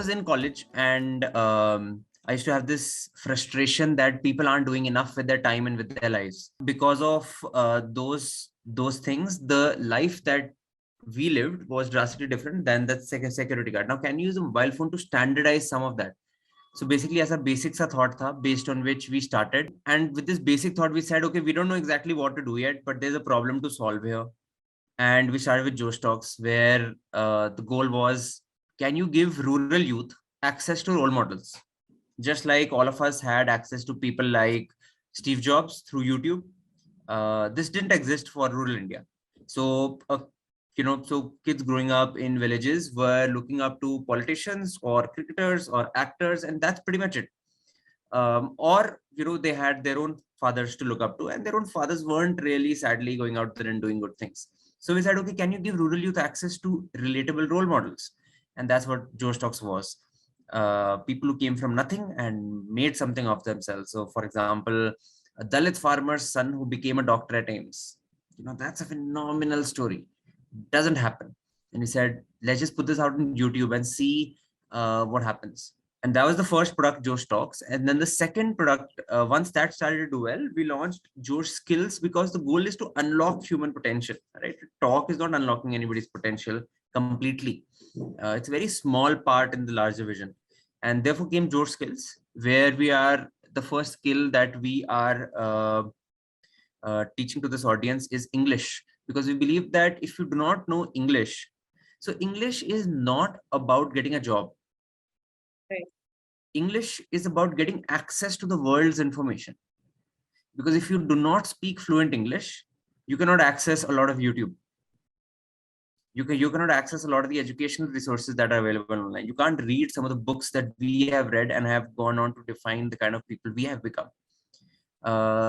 was in college, and I used to have this frustration that people aren't doing enough with their time and with their lives. Because of those things, the life that we lived was drastically different than that security guard. Now, can you use a mobile phone to standardize some of that? So basically, as a basic sa thought tha, based on which we started. And with this basic thought, we said, okay, we don't know exactly what to do yet, but there's a problem to solve here. And we started with Josh Talks, where the goal was, can you give rural youth access to role models? Just like all of us had access to people like Steve Jobs through YouTube, this didn't exist for rural India. So, so kids growing up in villages were looking up to politicians or cricketers or actors, and that's pretty much it. Or, they had their own fathers to look up to, and their own fathers weren't really, sadly, going out there and doing good things. So we said, okay, can you give rural youth access to relatable role models? And that's what Josh Talks was. People who came from nothing and made something of themselves. So, for example, a Dalit farmer's son who became a doctor at AIMS. That's a phenomenal story. Doesn't happen. And he said, let's just put this out on YouTube and see what happens. And that was the first product, Josh Talks. And then the second product, once that started to do well, we launched Josh Skills, because the goal is to unlock human potential, right? Talk is not unlocking anybody's potential completely. It's a very small part in the larger vision. And therefore came Josh Skills, where we are, the first skill that we are teaching to this audience is English, because we believe that if you do not know English, so English is not about getting a job. Right. English is about getting access to the world's information. Because if you do not speak fluent English, you cannot access a lot of YouTube. You cannot access a lot of the educational resources that are available online. You can't read some of the books that we have read and have gone on to define the kind of people we have become.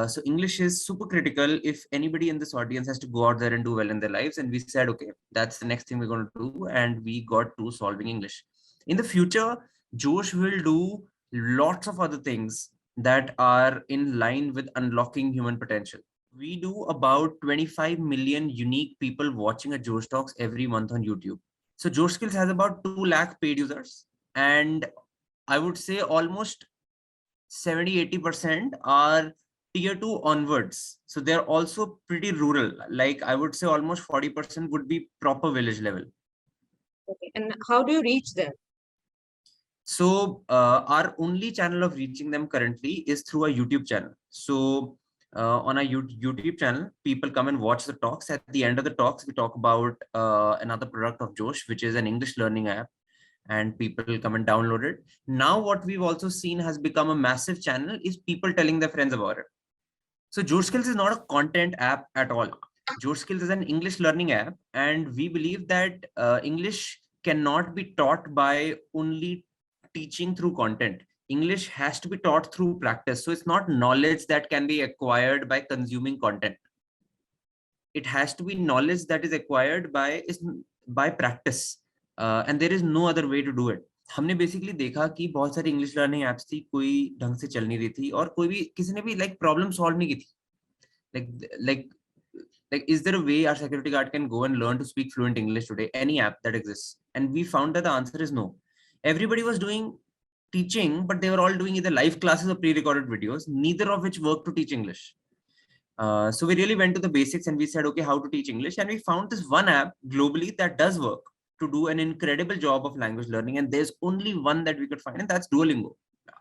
So English is super critical if anybody in this audience has to go out there and do well in their lives. And we said, okay, that's the next thing we're going to do. And we got to solving English. In the future, Josh will do lots of other things that are in line with unlocking human potential. We do about 25 million unique people watching a Josh Talks every month on YouTube. So Josh Skills has about 2 lakh paid users. And I would say almost 70-80% are tier 2 onwards. So they're also pretty rural. Like I would say almost 40% would be proper village level. Okay. And how do you reach them? So our only channel of reaching them currently is through a YouTube channel. So on a YouTube channel, people come and watch the talks. At the end of the talks, we talk about another product of Josh, which is an English learning app, and people come and download it. Now, what we've also seen has become a massive channel is people telling their friends about it. So Josh Skills is not a content app at all. Josh Skills is an English learning app, and we believe that English cannot be taught by only teaching through content. English has to be taught through practice. So it's not knowledge that can be acquired by consuming content. It has to be knowledge that is acquired by practice. And there is no other way to do it. हमने basically देखा कि बहुत सारी English learning apps थी, कोई ढंग से चल नहीं रही थी, और कोई भी किसी ने भी लाइक प्रॉब्लम सॉल्व नहीं की थी. Like is there a way our security guard can go and learn to speak fluent English today? Any app that exists? And we found that the answer is no. Everybody was doing teaching, but they were all doing either live classes or pre-recorded videos, neither of which worked to teach English. So we really went to the basics and we said, okay, how to teach English? And we found this one app globally that does work to do an incredible job of language learning. And there's only one that we could find, and that's Duolingo.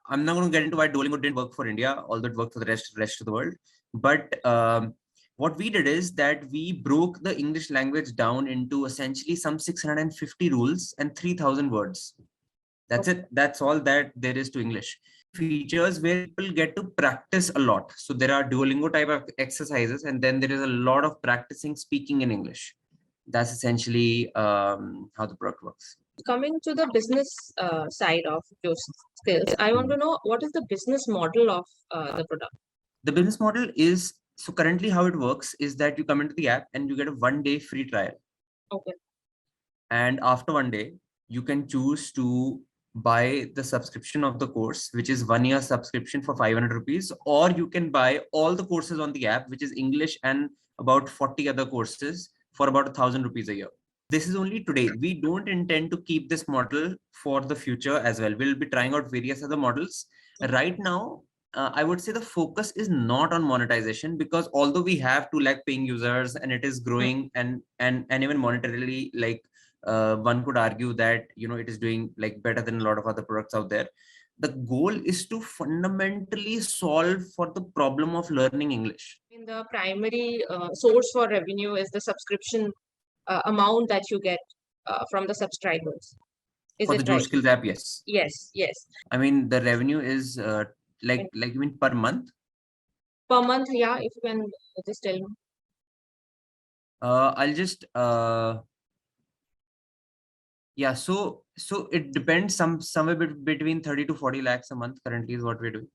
I'm not going to get into why Duolingo didn't work for India, although it worked for the rest of the world. But what we did is that we broke the English language down into essentially some 650 rules and 3,000 words. That's it. That's all that there is to English. Features where people get to practice a lot. So there are Duolingo type of exercises, and then there is a lot of practicing speaking in English. That's essentially how the product works. Coming to the business side of Josh Skills, I want to know what is the business model of the product? The business model is, so currently how it works is that you come into the app and you get a 1-day free trial. Okay. And after 1 day, you can choose to buy the subscription of the course, which is 1 year subscription for 500 rupees, or you can buy all the courses on the app, which is English and about 40 other courses for about 1,000 rupees a year. this is only today. We don't intend to keep this model for the future as well. We'll be trying out various other models. Right now, I would say the focus is not on monetization, because although we have 2 lakh paying users and it is growing, and even monetarily, like one could argue that it is doing like better than a lot of other products out there. The goal is to fundamentally solve for the problem of learning English. In the primary source for revenue is the subscription amount that you get from the subscribers. Is For it the Josh right? Skills app, yes. Yes, yes. I mean, the revenue is like you mean per month? Per month, yeah, if you can just tell me. I'll just yeah, so it depends, somewhere between 30 to 40 lakhs a month currently is what we're doing.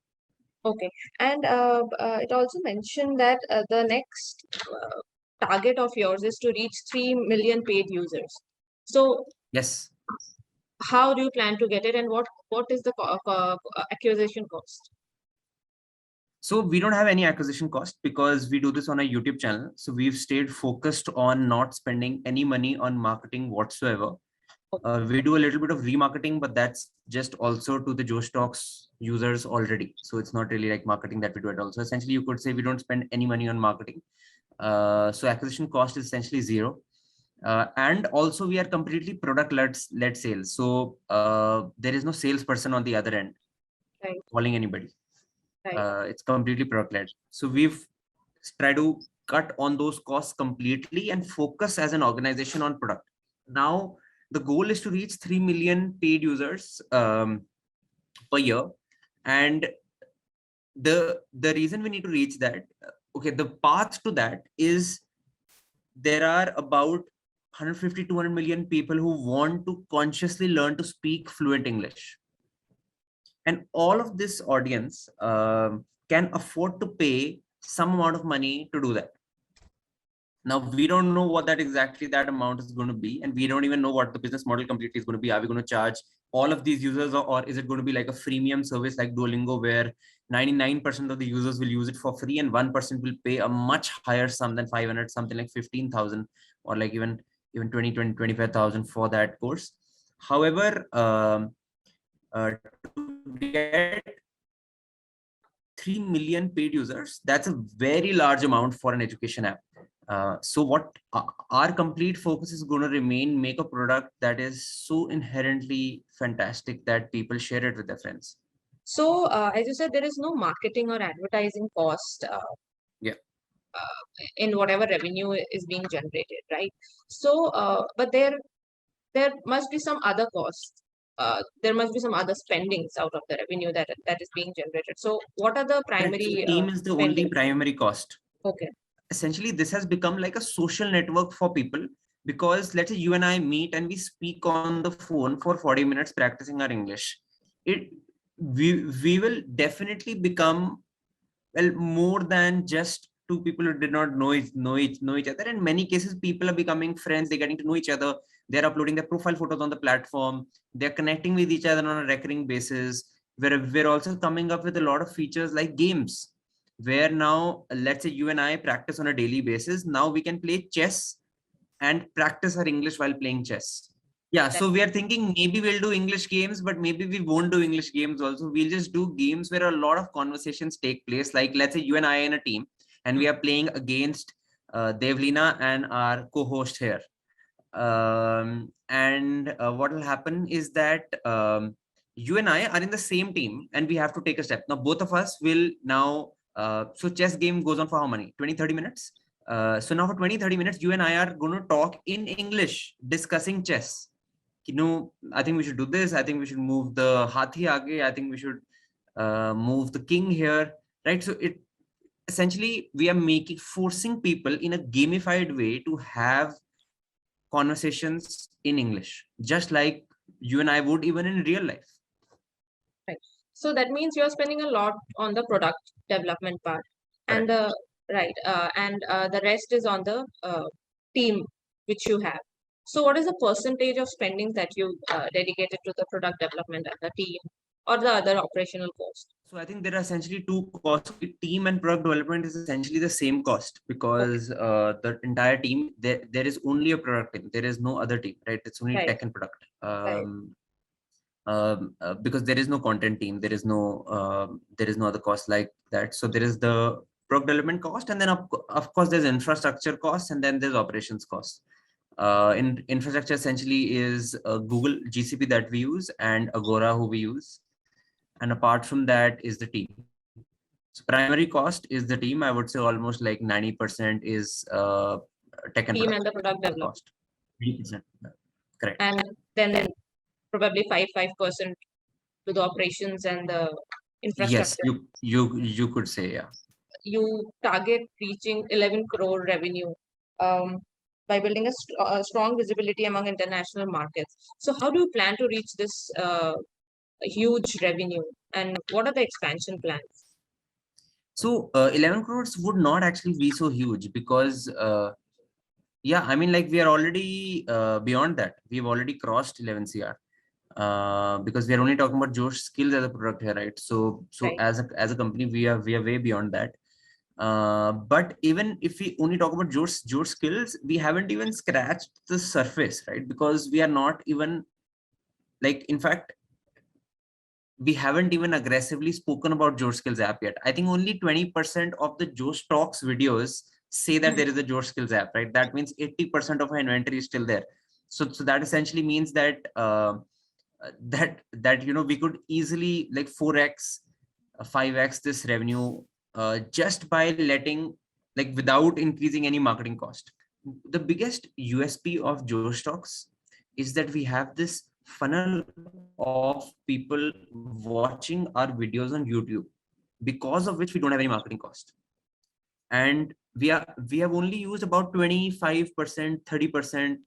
Okay. And it also mentioned that the next target of yours is to reach 3 million paid users. So Yes. how do you plan to get it, and what is the acquisition cost? So we don't have any acquisition cost because we do this on a YouTube channel. So we've stayed focused on not spending any money on marketing whatsoever. We do a little bit of remarketing, but that's just also to the Josh Talks users already. So it's not really like marketing that we do at all. So essentially, you could say we don't spend any money on marketing. So acquisition cost is essentially zero. And also we are completely product-led sales. So there is no salesperson on the other end calling anybody. It's completely product-led. So we've tried to cut on those costs completely and focus as an organization on product. Now, the goal is to reach 3 million paid users per year. And the reason we need to reach that, okay, the path to that is there are about 150 to 200 million people who want to consciously learn to speak fluent English. And all of this audience can afford to pay some amount of money to do that. Now, we don't know what that amount is going to be, and we don't even know what the business model completely is going to be. Are we going to charge all of these users, or is it going to be like a freemium service like Duolingo, where 99% of the users will use it for free and 1% will pay a much higher sum than 500, something like 15,000, or like even 20, 25,000 for that course. However, to get 3 million paid users, that's a very large amount for an education app. So what our complete focus is going to remain, make a product that is so inherently fantastic that people share it with their friends. So as you said, there is no marketing or advertising cost in whatever revenue is being generated, right? So but there must be some other costs. There must be some other spendings out of the revenue that is being generated. So what are the primary the team is the only primary cost. Okay. Essentially, this has become like a social network for people, because let's say you and I meet and we speak on the phone for 40 minutes practicing our English. We will definitely become, well, more than just two people who did not know each other. In many cases, people are becoming friends. They're getting to know each other. They're uploading their profile photos on the platform. They're connecting with each other on a recurring basis. We're also coming up with a lot of features like games, where now, let's say you and I practice on a daily basis. Now we can play chess and practice our English while playing chess. Yeah, so we are thinking maybe we'll do English games, but maybe we won't do English games also. We'll just do games where a lot of conversations take place. Like, let's say you and I are in a team and we are playing against Devlina and our co-host here. And what will happen is that you and I are in the same team and we have to take a step. Now, both of us will now, so chess game goes on for how many? 20, 30 minutes? So now for 20, 30 minutes, you and I are going to talk in English, discussing chess. I think we should do this. I think we should move the Hathi Aage. I think we should move the king here, right? So it essentially, we are forcing people in a gamified way to have conversations in English, just like you and I would even in real life. Right. So that means you're spending a lot on the product development part. Correct. And the rest is on the team which you have. So what is the percentage of spending that you dedicated to the product development and the team or the other operational cost? So I think there are essentially two costs. Team and product development is essentially the same cost, because the entire team, there is only a product team. There is no other team, right? It's only Right. tech and product. Right. Because there is no content team, there is no other cost like that. So there is the product development cost, and then of course there's infrastructure cost, and then there's operations cost. In infrastructure essentially is Google GCP that we use, and Agora who we use, and apart from that is the team. So primary cost is the team. I would say almost like 90% is tech and Team product and the product development. cost. 80%. Correct. And then probably 5% to the operations and the Yes, infrastructure. you could say, yeah. You target reaching 11 crore revenue by building a strong visibility among international markets. So how do you plan to reach this huge revenue, and what are the expansion plans? So 11 crores would not actually be so huge, because yeah, I mean, like, we are already beyond that. We've already crossed 11 CR. Because we are only talking about Josh skills as a product here, right? So Right. as a company, we are way beyond that. But even if we only talk about Josh skills, we haven't even scratched the surface, right? Because we are not even, like, in fact, we haven't even aggressively spoken about Josh Skills app yet. I think only 20% of the Josh Talks videos say that there is a Josh Skills app, right? That means 80% of our inventory is still there. So that essentially means that we could easily, like, 4x, 5x this revenue, just by letting, like, without increasing any marketing cost. The biggest USP of Josh Talks is that we have this funnel of people watching our videos on YouTube, because of which we don't have any marketing cost. And we have only used about 25%, 30%,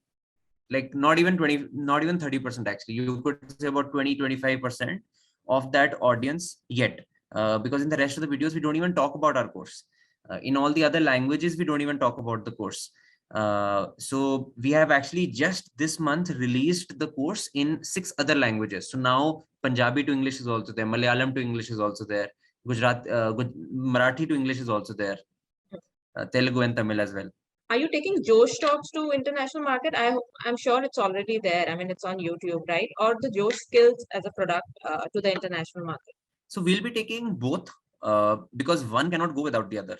like not even 30%, actually. You could say about 20-25% of that audience yet, because in the rest of the videos we don't even talk about our course. In all the other languages we don't even talk about the course. So we have actually just this month released the course in 6 other languages. So now Punjabi to English is also there, Malayalam to English is also there, Marathi to English is also there, Telugu and Tamil as well. Are you taking Josh Talks to international market? I'm sure it's already there. I mean, it's on YouTube, right? Or the Josh Skills as a product to the international market? So we'll be taking both, because one cannot go without the other.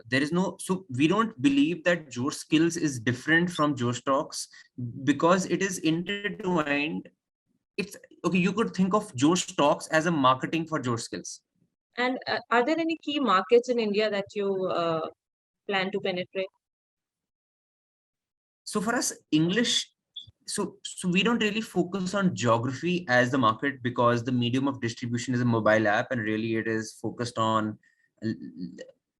There is no, so we don't believe that Josh Skills is different from Josh Talks, because it is intertwined. It's okay. You could think of Josh Talks as a marketing for Josh Skills. And are there any key markets in India that you plan to penetrate? So for us, English, so we don't really focus on geography as the market, because the medium of distribution is a mobile app, and really it is focused on,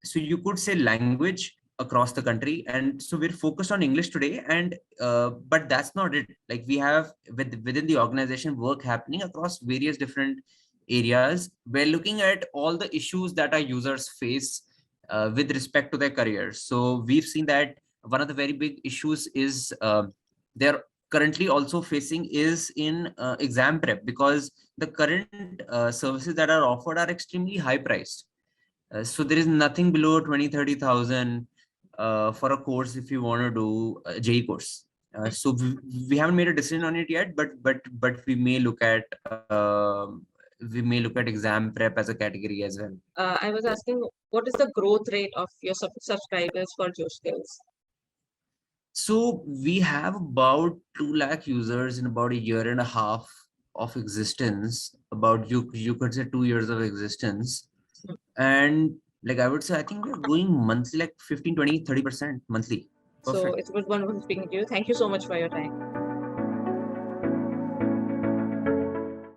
so you could say, language across the country. And so we're focused on English today, and but that's not it. Like, we have within the organization work happening across various different areas. We're looking at all the issues that our users face with respect to their careers. So we've seen that one of the very big issues is they're currently also facing is in exam prep, because the current services that are offered are extremely high priced. So there is nothing below 20-30,000 for a course if you want to do a JEE course. So we haven't made a decision on it yet, but we may look at exam prep as a category as well. I was asking, what is the growth rate of your subscribers for Josh Skills? So we have about 2 lakh users in about a year and a half of existence. About, you could say, 2 years of existence. And, like, I would say, I think we're growing monthly, like 15, 20, 30% monthly. So Perfect. it was wonderful speaking to you. Thank you so much for your time.